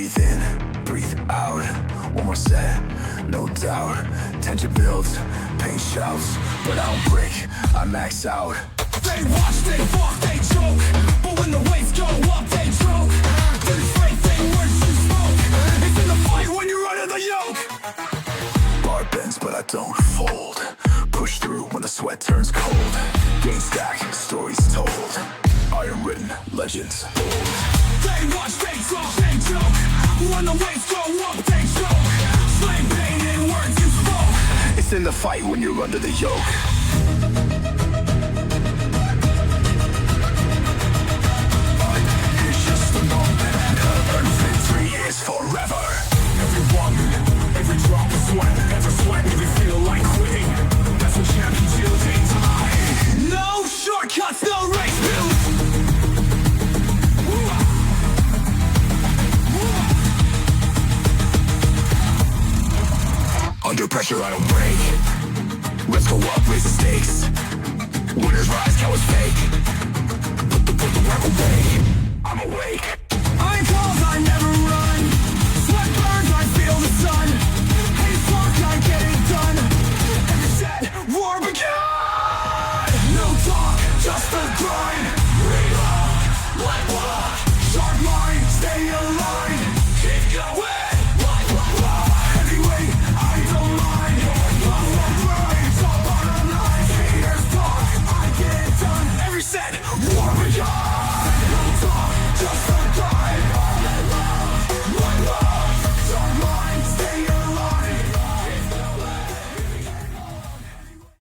Breathe in, breathe out. One more set, no doubt. Tension builds, pain shouts, but I don't break, I max out. They watch, they walk, they choke, but when the waves go up, they choke. Their faith ain't worth you smoke. It's in the fight when you're under the yoke. Bar bends, but I don't fold. Push through when the sweat turns cold. Gain stack, stories told. Iron written, legends old. They watch, they talk, they joke. When the waves go up, they choke. Slay pain in words you spoke. It's in the fight when you're under the yoke. It's just a moment. Earn victory is forever. Every woman, every drop of sweat, every sweat, every feel like quitting. That's what champions feel day to eye. No shortcuts, no race built. Under pressure, I don't break. Let's go up, raise the stakes. Winners rise, cowards fake. Put the work away. I'm awake.